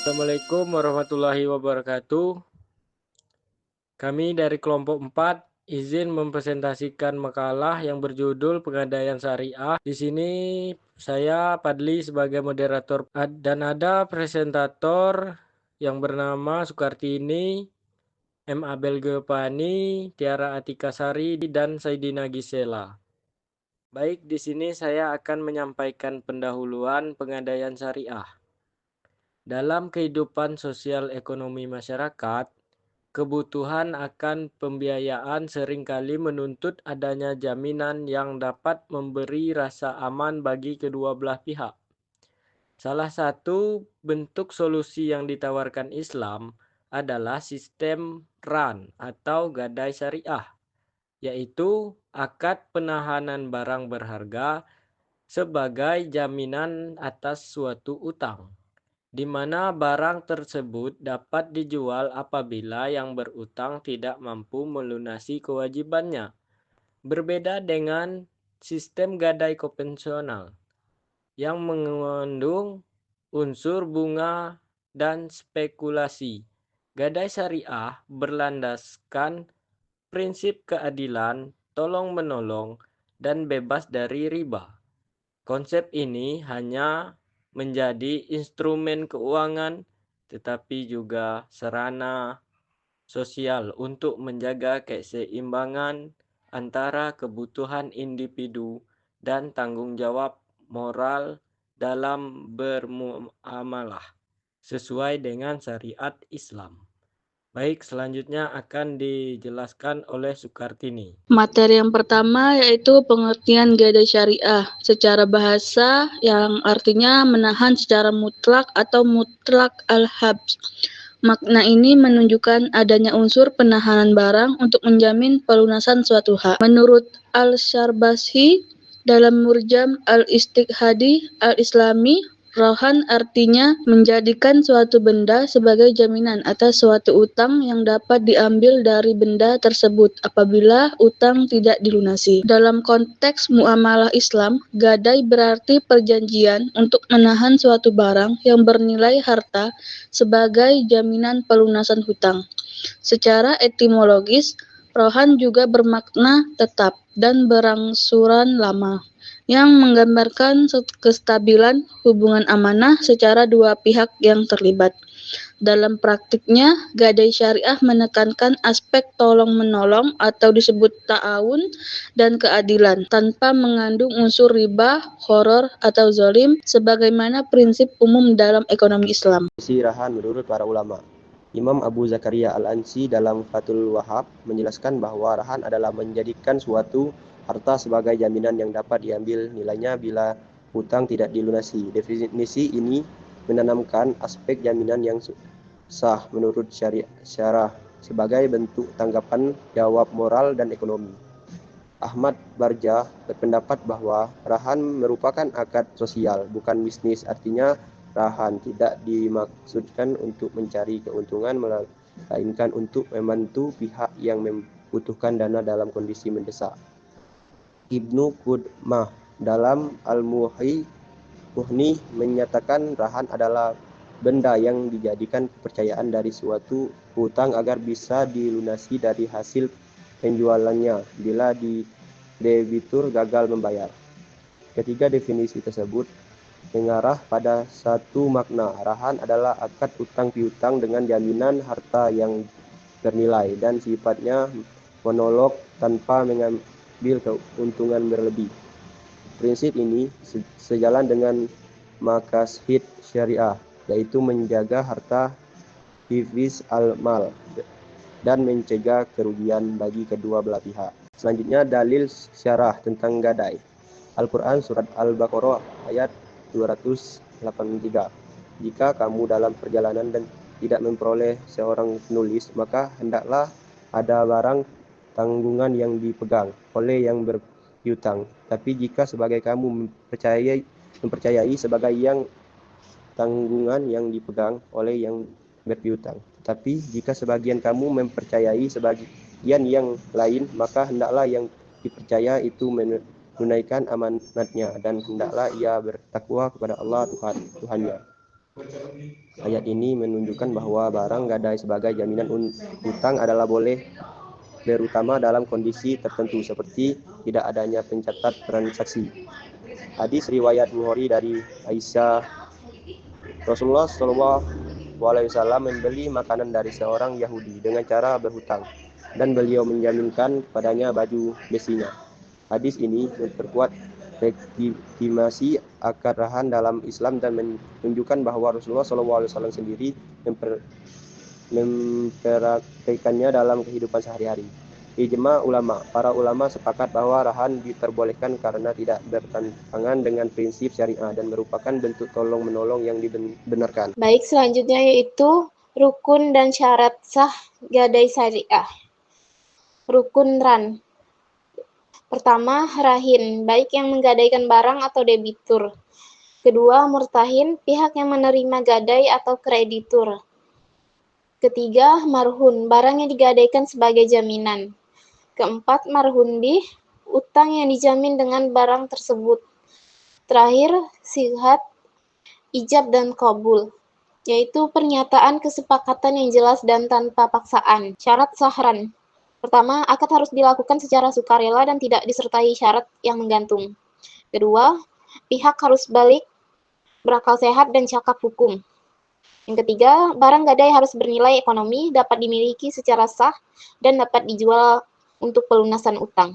Assalamualaikum warahmatullahi wabarakatuh. Kami dari kelompok 4 izin mempresentasikan makalah yang berjudul Pegadaian Syariah. Di sini saya Padli sebagai moderator dan ada presentator yang bernama Sukartini, M. Abel Gepani, Tiara Atika Sari, dan Saidina Gisela. Baik, di sini saya akan menyampaikan pendahuluan Pegadaian Syariah. Dalam kehidupan sosial ekonomi masyarakat, kebutuhan akan pembiayaan seringkali menuntut adanya jaminan yang dapat memberi rasa aman bagi kedua belah pihak. Salah satu bentuk solusi yang ditawarkan Islam adalah sistem RAN atau gadai syariah, yaitu akad penahanan barang berharga sebagai jaminan atas suatu utang, di mana barang tersebut dapat dijual apabila yang berutang tidak mampu melunasi kewajibannya. Berbeda dengan sistem gadai konvensional yang mengandung unsur bunga dan spekulasi. Gadai syariah berlandaskan prinsip keadilan, tolong-menolong, dan bebas dari riba. Konsep ini hanya menjadi instrumen keuangan, tetapi juga sarana sosial untuk menjaga keseimbangan antara kebutuhan individu dan tanggung jawab moral dalam bermuamalah sesuai dengan syariat Islam. Baik, selanjutnya akan dijelaskan oleh Sukartini. Materi yang pertama yaitu pengertian gadai syariah secara bahasa yang artinya menahan secara mutlak atau mutlak al-habs. Makna ini menunjukkan adanya unsur penahanan barang untuk menjamin pelunasan suatu hak. Menurut Al-Syarbasyi dalam Murjam Al-Istiqhadi Al-Islami, Rohan artinya menjadikan suatu benda sebagai jaminan atas suatu utang yang dapat diambil dari benda tersebut apabila utang tidak dilunasi. Dalam konteks muamalah Islam, gadai berarti perjanjian untuk menahan suatu barang yang bernilai harta sebagai jaminan pelunasan hutang. Secara etimologis, rohan juga bermakna tetap dan berangsuran lama, yang menggambarkan kestabilan hubungan amanah secara dua pihak yang terlibat. Dalam praktiknya, gadai syariah menekankan aspek tolong-menolong atau disebut ta'awun dan keadilan, tanpa mengandung unsur riba, horor, atau zalim, sebagaimana prinsip umum dalam ekonomi Islam. Rahan menurut para ulama. Imam Abu Zakaria Al-Ansi dalam Fathul Wahhab menjelaskan bahwa rahan adalah menjadikan suatu harta sebagai jaminan yang dapat diambil nilainya bila hutang tidak dilunasi. Definisi ini menanamkan aspek jaminan yang sah menurut syarah sebagai bentuk tanggapan jawab moral dan ekonomi. Ahmad Barjah berpendapat bahwa rahan merupakan akad sosial, bukan bisnis. Artinya rahan tidak dimaksudkan untuk mencari keuntungan, melainkan untuk membantu pihak yang membutuhkan dana dalam kondisi mendesak. Ibnu Qudmah dalam Al-Muhni menyatakan rahan adalah benda yang dijadikan kepercayaan dari suatu hutang agar bisa dilunasi dari hasil penjualannya bila debitur gagal membayar. Ketiga definisi tersebut mengarah pada satu makna. Rahan adalah akad utang piutang dengan jaminan harta yang bernilai dan sifatnya monolog tanpa mengambil keuntungan berlebih. Prinsip ini sejalan dengan maqasid syariah, yaitu menjaga harta, hifz al-mal, dan mencegah kerugian bagi kedua belah pihak. Selanjutnya dalil syarah tentang gadai. Al-Quran Surat Al-Baqarah ayat 283. Jika kamu dalam perjalanan dan tidak memperoleh seorang penulis, maka hendaklah ada barang tanggungan yang dipegang oleh yang berpiutang. Tapi jika sebagai kamu mempercayai sebagai yang tanggungan yang dipegang oleh yang berpiutang. Tapi jika sebagian kamu mempercayai sebagian yang lain, maka hendaklah yang dipercaya itu menunaikan amanatnya dan hendaklah ia bertakwa kepada Allah Tuhannya. Ayat ini menunjukkan bahwa barang gadai sebagai jaminan utang adalah boleh terutama dalam kondisi tertentu seperti tidak adanya pencatat transaksi. Hadis riwayat Bukhari dari Aisyah, Rasulullah SAW membeli makanan dari seorang Yahudi dengan cara berhutang dan beliau menjaminkan padanya baju besinya. Hadis ini memperkuat legitimasi akad rahan dalam Islam dan menunjukkan bahwa Rasulullah SAW sendiri mempraktikkannya dalam kehidupan sehari-hari. Ijma ulama, para ulama sepakat bahwa rahan diperbolehkan karena tidak bertentangan dengan prinsip syariah dan merupakan bentuk tolong-menolong yang dibenarkan. Baik, selanjutnya yaitu rukun dan syarat sah gadai syariah. Rukun ran. Pertama, rahin, baik yang menggadaikan barang atau debitur. Kedua, murtahin, pihak yang menerima gadai atau kreditur. Ketiga, marhun, barang yang digadaikan sebagai jaminan. Keempat, marhun bih, utang yang dijamin dengan barang tersebut. Terakhir, sihat, ijab dan qabul, yaitu pernyataan kesepakatan yang jelas dan tanpa paksaan. Syarat sahran. Pertama, akad harus dilakukan secara sukarela dan tidak disertai syarat yang menggantung. Kedua, pihak harus balik, berakal sehat dan cakap hukum. Yang ketiga, barang gadai harus bernilai ekonomi, dapat dimiliki secara sah, dan dapat dijual untuk pelunasan utang.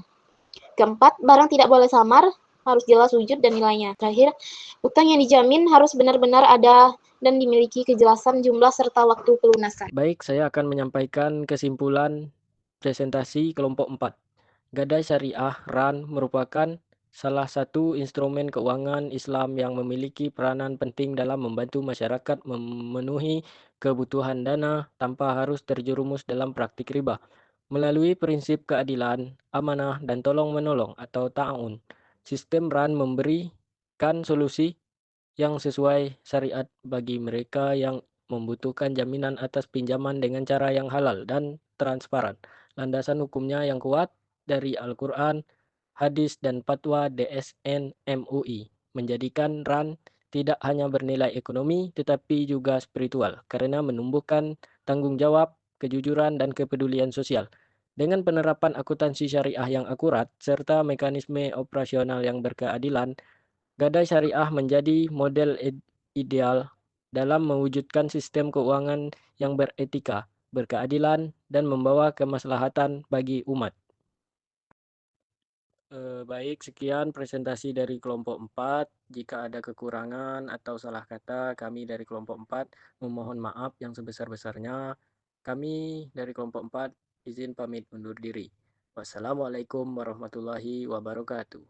Keempat, barang tidak boleh samar, harus jelas wujud dan nilainya. Terakhir, utang yang dijamin harus benar-benar ada dan dimiliki kejelasan jumlah serta waktu pelunasan. Baik, saya akan menyampaikan kesimpulan presentasi kelompok 4. Gadai syariah RAN merupakan salah satu instrumen keuangan Islam yang memiliki peranan penting dalam membantu masyarakat memenuhi kebutuhan dana tanpa harus terjerumus dalam praktik riba. Melalui prinsip keadilan, amanah, dan tolong-menolong atau ta'awun, sistem RAN memberikan solusi yang sesuai syariat bagi mereka yang membutuhkan jaminan atas pinjaman dengan cara yang halal dan transparan. Landasan hukumnya yang kuat dari Al-Quran, hadis, dan fatwa DSN MUI menjadikan RAN tidak hanya bernilai ekonomi tetapi juga spiritual karena menumbuhkan tanggung jawab, kejujuran, dan kepedulian sosial. Dengan penerapan akuntansi syariah yang akurat serta mekanisme operasional yang berkeadilan, gadai syariah menjadi model ideal dalam mewujudkan sistem keuangan yang beretika, berkeadilan, dan membawa kemaslahatan bagi umat. Baik, sekian presentasi dari kelompok 4. Jika ada kekurangan atau salah kata, kami dari kelompok 4 memohon maaf yang sebesar-besarnya. Kami dari kelompok 4 izin pamit undur diri. Wassalamualaikum warahmatullahi wabarakatuh.